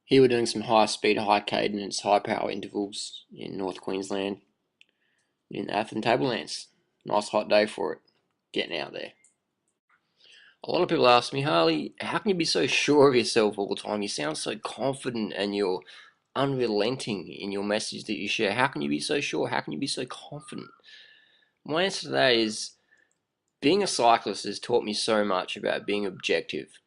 Here we're doing some high speed, high cadence, high power intervals in North Queensland in the Atherton Tablelands. Nice hot day for it. Getting out there. A lot of people ask me, Harley, how can you be so sure of yourself all the time? You sound so confident and you're unrelenting in your message that you share. How can you be so sure? How can you be so confident? My answer to that is being a cyclist has taught me so much about being objective.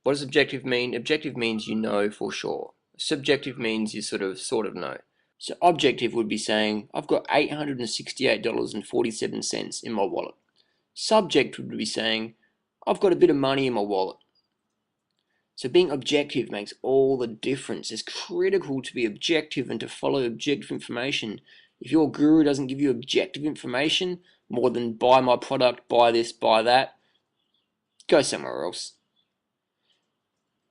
What does objective mean? Objective means you know for sure. Subjective means you sort of know. So objective would be saying, I've got $868.47 in my wallet. Subject would be saying, I've got a bit of money in my wallet. So being objective makes all the difference. It's critical to be objective and to follow objective information. If your guru doesn't give you objective information, more than buy my product, buy this, buy that, go somewhere else.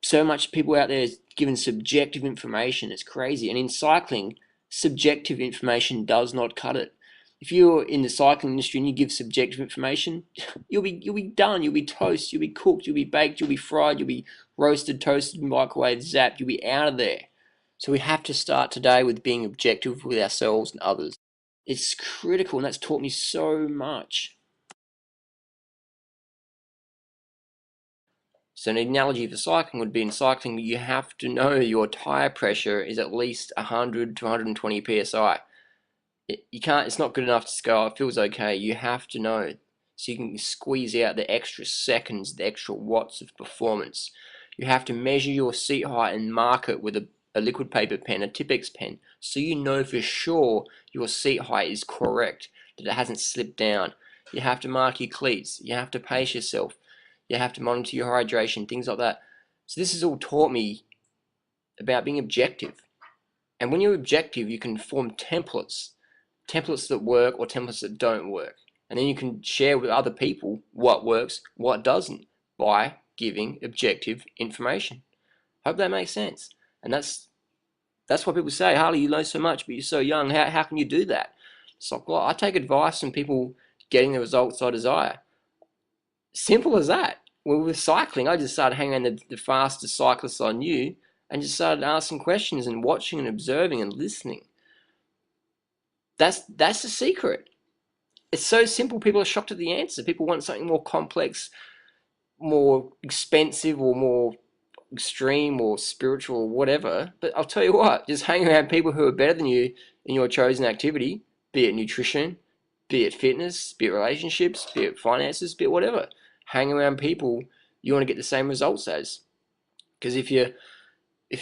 So much people out there is given subjective information. It's crazy. And in cycling, subjective information does not cut it. If you're in the cycling industry and you give subjective information, you'll be done. You'll be toast. You'll be cooked. You'll be baked. You'll be fried. You'll be roasted, toasted, microwave, zapped. You'll be out of there. So we have to start today with being objective with ourselves and others. It's critical, and that's taught me so much. So an analogy for cycling would be, in cycling, you have to know your tire pressure is at least 100 to 120 psi. You can't. It's not good enough to go, oh, it feels okay. You have to know, so you can squeeze out the extra seconds, the extra watts of performance. You have to measure your seat height and mark it with a liquid paper pen, a Tipex pen, so you know for sure your seat height is correct, that it hasn't slipped down. You have to mark your cleats. You have to pace yourself. You have to monitor your hydration, things like that. So this has all taught me about being objective. And when you're objective, you can form templates that work or templates that don't work. And then you can share with other people what works, what doesn't, by giving objective information. Hope that makes sense. And that's why people say, Harley, you know so much, but you're so young. How can you do that? It's like, well, I take advice from people getting the results I desire. Simple as that. Well, with cycling, I just started hanging around the fastest cyclists I knew and just started asking questions and watching and observing and listening. That's the secret. It's so simple, people are shocked at the answer. People want something more complex, more expensive, or more extreme, or spiritual, or whatever. But I'll tell you what, just hang around people who are better than you in your chosen activity, be it nutrition, be it fitness, be it relationships, be it finances, be it whatever. Hang around people you want to get the same results as. Because if you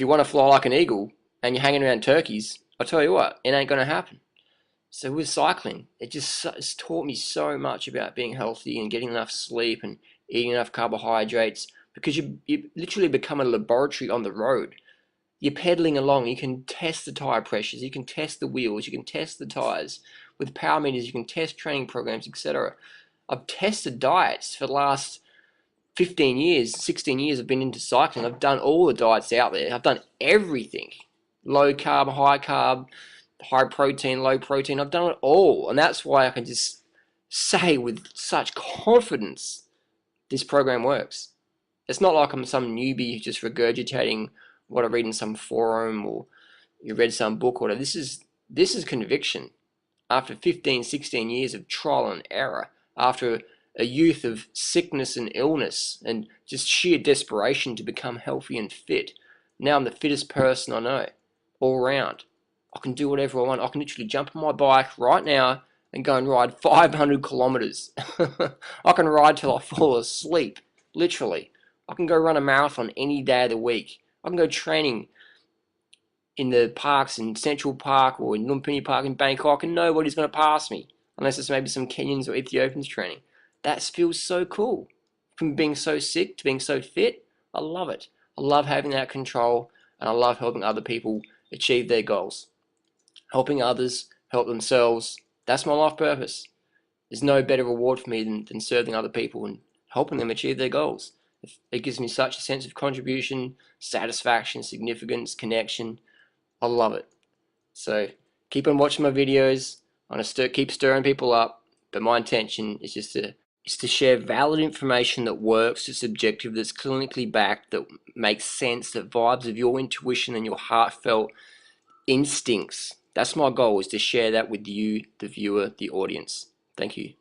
want to fly like an eagle and you're hanging around turkeys, I'll tell you what, it ain't going to happen. So with cycling, it's taught me so much about being healthy and getting enough sleep and eating enough carbohydrates, because you literally become a laboratory on the road. You're pedaling along, you can test the tire pressures, you can test the wheels, you can test the tires. With power meters, you can test training programs, etc. I've tested diets for the last 15 years, 16 years I've been into cycling. I've done all the diets out there. I've done everything. Low carb, high protein, low protein. I've done it all. And that's why I can just say with such confidence this program works. It's not like I'm some newbie just regurgitating what I read in some forum or you read some book or whatever. This is conviction. After 15, 16 years of trial and error, after a youth of sickness and illness and just sheer desperation to become healthy and fit, now I'm the fittest person I know, all round. I can do whatever I want. I can literally jump on my bike right now and go and ride 500 kilometers. I can ride till I fall asleep, literally. I can go run a marathon any day of the week. I can go training in the parks in Central Park or in Lumpini Park in Bangkok, and nobody's going to pass me, unless it's maybe some Kenyans or Ethiopians training. That feels so cool. From being so sick to being so fit, I love it. I love having that control, and I love helping other people achieve their goals. Helping others help themselves, that's my life purpose. There's no better reward for me than serving other people and helping them achieve their goals. It gives me such a sense of contribution, satisfaction, significance, connection. I love it. So keep on watching my videos. I'm going to keep stirring people up, but my intention is just to is to share valid information that works, that's objective, that's clinically backed, that makes sense, that vibes with your intuition and your heartfelt instincts. That's my goal, is to share that with you, the viewer, the audience. Thank you.